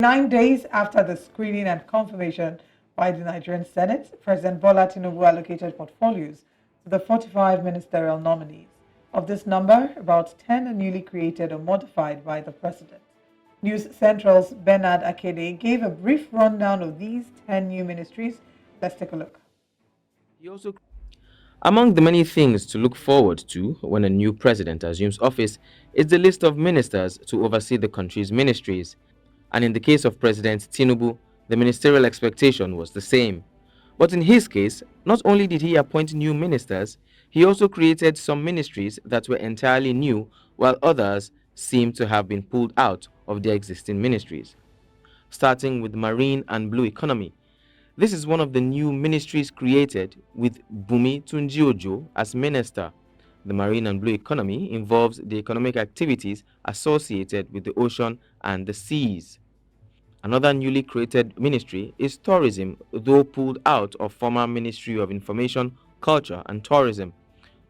9 days after the screening and confirmation by the Nigerian Senate, President Bola Tinubu allocated portfolios to the 45 ministerial nominees. Of this number, about 10 are newly created or modified by the president. News Central's Bernard Akede gave a brief rundown of these 10 new ministries. Let's take a look. He also Among the many things to look forward to when a new president assumes office is the list of ministers to oversee the country's ministries. And in the case of President Tinubu, the ministerial expectation was the same. But in his case, not only did he appoint new ministers, he also created some ministries that were entirely new, while others seem to have been pulled out of their existing ministries. Starting with marine and blue economy, this is one of the new ministries created with Bumi Tunjiojo as minister. The marine and blue economy involves the economic activities associated with the ocean and the seas. Another newly created ministry is tourism, though pulled out of former Ministry of Information, Culture and Tourism.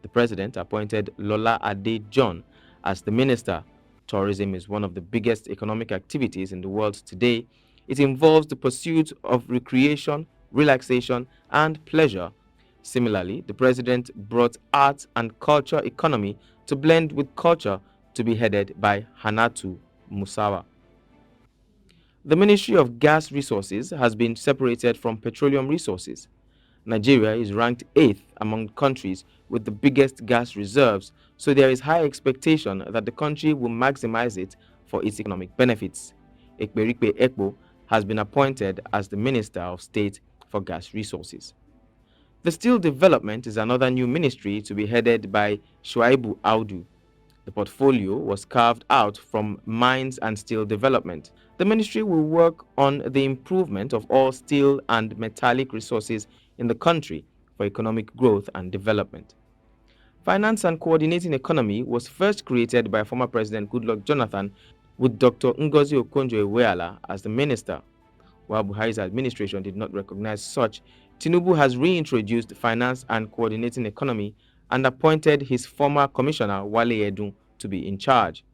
The president appointed Lola Ade John as the minister. Tourism is one of the biggest economic activities in the world today. It involves the pursuit of recreation, relaxation, and pleasure. Similarly, the president brought arts and culture economy to blend with culture to be headed by Hanatu Musawa. The Ministry of Gas Resources has been separated from petroleum resources. Nigeria is ranked 8th among countries with the biggest gas reserves, so there is high expectation that the country will maximize it for its economic benefits. Ekperikpe Ekpo has been appointed as the Minister of State for Gas Resources. The Steel Development is another new ministry to be headed by Shuaibu Audu. The portfolio was carved out from mines and steel development. The ministry will work on the improvement of all steel and metallic resources in the country for economic growth and development. Finance and Coordinating Economy was first created by former President Goodluck Jonathan with Dr. Ngozi Okonjo-Iweala as the minister. While Buhari's administration did not recognize such, Tinubu has reintroduced Finance and Coordinating Economy and appointed his former commissioner Wale Edun to be in charge.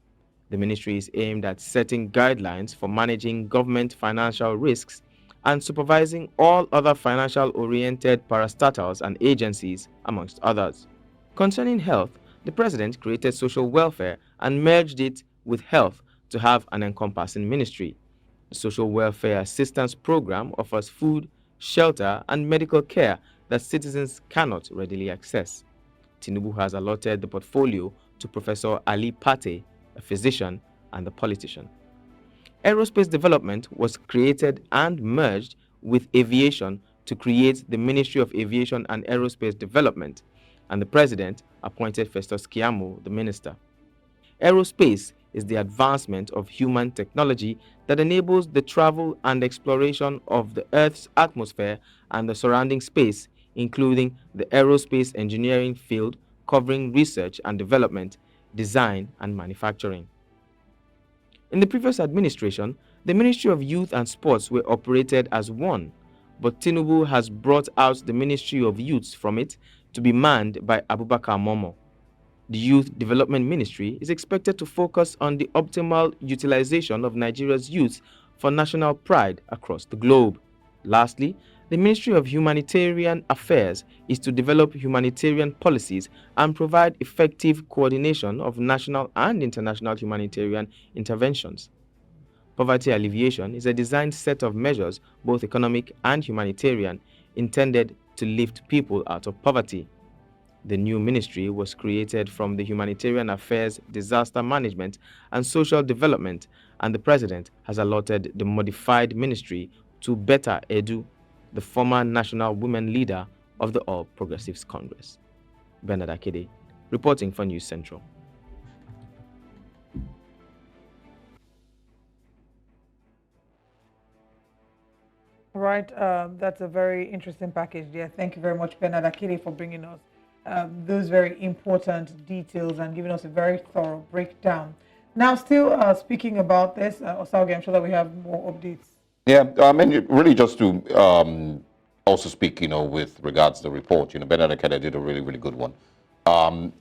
The ministry is aimed at setting guidelines for managing government financial risks and supervising all other financial-oriented parastatals and agencies, amongst others. Concerning health, the president created social welfare and merged it with health to have an encompassing ministry. The Social Welfare Assistance Program offers food, shelter, and medical care that citizens cannot readily access. Tinubu has allotted the portfolio to Professor Ali Pate, a physician and a politician. Aerospace Development was created and merged with Aviation to create the Ministry of Aviation and Aerospace Development, and the president appointed Festus Keyamo the minister. Aerospace is the advancement of human technology that enables the travel and exploration of the Earth's atmosphere and the surrounding space, including the aerospace engineering field covering research and development, design, and manufacturing. In the previous administration, the Ministry of Youth and Sports were operated as one, but Tinubu has brought out the Ministry of Youths from it to be manned by Abubakar Momo. The Youth Development Ministry is expected to focus on the optimal utilization of Nigeria's youth for national pride across the globe. Lastly, the Ministry of Humanitarian Affairs is to develop humanitarian policies and provide effective coordination of national and international humanitarian interventions. Poverty alleviation is a designed set of measures, both economic and humanitarian, intended to lift people out of poverty. The new ministry was created from the Humanitarian Affairs, Disaster Management, and Social Development, and the president has allotted the modified ministry to Betta Edu, the former national women leader of the All Progressives Congress. Bernard Akede, reporting for News Central. Right, that's a very interesting package there. Thank you very much, Bernard Akede, for bringing us those very important details and giving us a very thorough breakdown. Now, still speaking about this, Osarogie, I'm sure that we have more updates. Yeah, I mean, really just to also speak, with regards to the report, Bernard Akede did a really, really good one.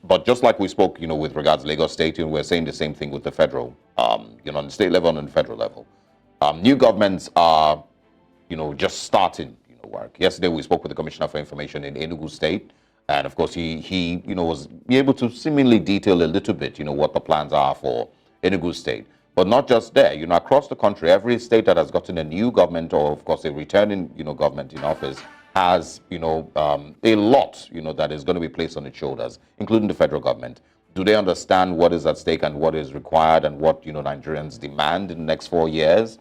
But just like we spoke, with regards to Lagos State, we're saying the same thing with the federal, on the state level and on the federal level. New governments are, just starting, work. Yesterday we spoke with the Commissioner for Information in Enugu State, and of course he was able to seemingly detail a little bit, what the plans are for Enugu State. But not just there, across the country, every state that has gotten a new government, or of course a returning, government in office, has, a lot, that is going to be placed on its shoulders, including the federal government. Do they understand what is at stake and what is required and what, Nigerians demand in the next 4 years?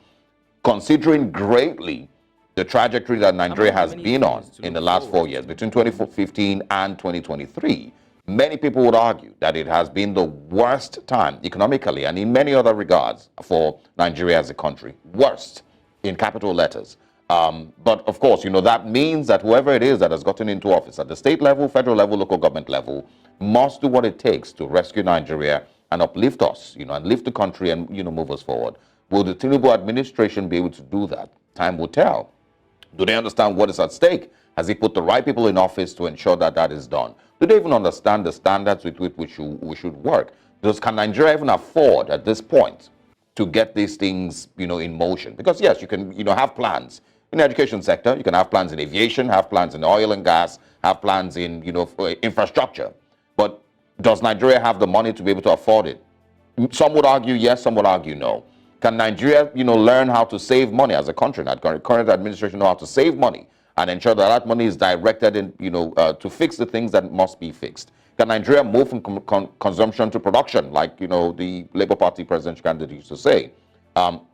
Considering greatly the trajectory that Nigeria has been on in the last 4 years, between 2015 and 2023, many people would argue that it has been the worst time economically and in many other regards for Nigeria as a country. Worst in capital letters. But of course, that means that whoever it is that has gotten into office at the state level, federal level, local government level, must do what it takes to rescue Nigeria and uplift us, and lift the country and, move us forward. Will the Tinubu administration be able to do that? Time will tell. Do they understand what is at stake? Has he put the right people in office to ensure that that is done? Do they even understand the standards with which we should work? Can Nigeria even afford at this point to get these things, in motion? Because yes, you can, have plans in the education sector. You can have plans in aviation, have plans in oil and gas, have plans in, infrastructure. But does Nigeria have the money to be able to afford it? Some would argue yes, some would argue no. Can Nigeria, learn how to save money as a country? Now, current administration know how to save money and ensure that that money is directed in, to fix the things that must be fixed. Can Nigeria move from consumption to production, like, the Labour Party presidential candidate used to say?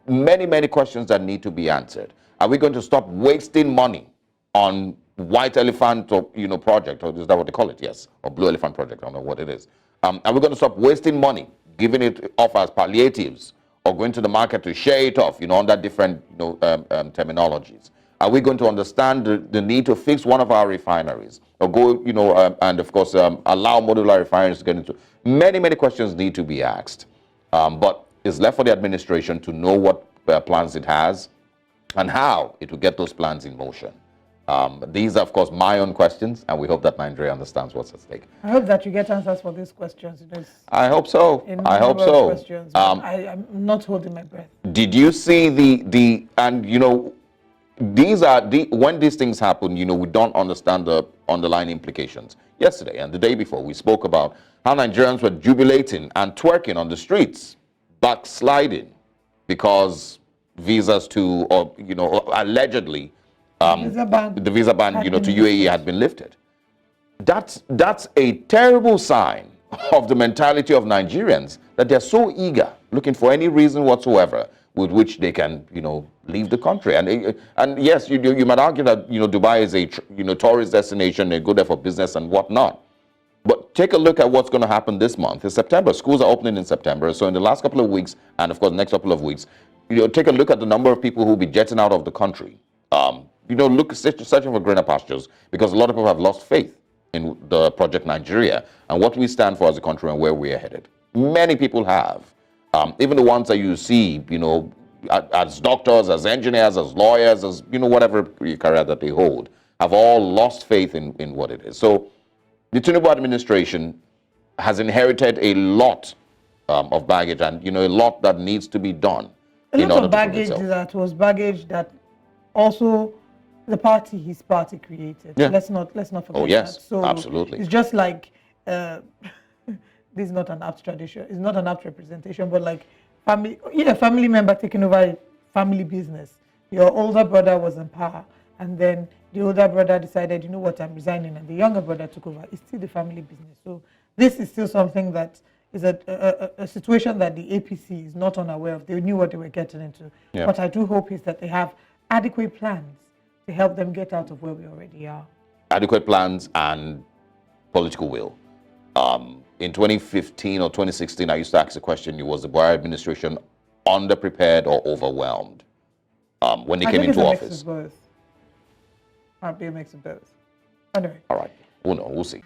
Many, many questions that need to be answered. Are we going to stop wasting money on white elephant or, project, or is that what they call it? Yes, or blue elephant project, I don't know what it is. Are we going to stop wasting money, giving it off as palliatives, or going to the market to share it off, under different, terminologies? Are we going to understand the need to fix one of our refineries, or go, and of course, allow modular refineries to get into? Many, many questions need to be asked. But it's left for the administration to know what plans it has and how it will get those plans in motion. These are, of course, my own questions, and we hope that Nigeria understands what's at stake. I hope that you get answers for these questions. I hope so. I hope so. Questions, I'm not holding my breath. Did you see these are when these things happen, we don't understand the underlying implications. Yesterday and the day before, we spoke about how Nigerians were jubilating and twerking on the streets, backsliding because visas to, or allegedly, the visa ban, to UAE had been lifted. That's a terrible sign of the mentality of Nigerians, that they're so eager, looking for any reason whatsoever with which they can, leave the country. And yes, you might argue that, Dubai is a, tourist destination. They go there for business and whatnot. But take a look at what's going to happen this month. In September, schools are opening in September. So in the last couple of weeks, and of course, next couple of weeks, take a look at the number of people who will be jetting out of the country. Searching for greener pastures, because a lot of people have lost faith in the Project Nigeria and what we stand for as a country and where we are headed. Many people have. Even the ones that you see, as doctors, as engineers, as lawyers, as, whatever career that they hold, have all lost faith in what it is. So the Tinubu administration has inherited a lot of baggage and, a lot that needs to be done. A lot of baggage that was baggage that also his party created. Yeah. Let's not forget that. Oh yes, So absolutely. it's just like this is not an apt tradition. It's not an apt representation, but like family member taking over family business. Your older brother was in power, and then the older brother decided, you know what, I'm resigning, and the younger brother took over. It's still the family business. So this is still something that is a situation that the APC is not unaware of. They knew what they were getting into. Yeah. What I do hope is that they have adequate plans to help them get out of where we already are. Adequate plans and political will. In 2015 or 2016, I used to ask the question, was the Buhari administration underprepared or overwhelmed when they came into office? Mix of both. Might be a mix of both. Anyway. All right. We'll know. We'll see.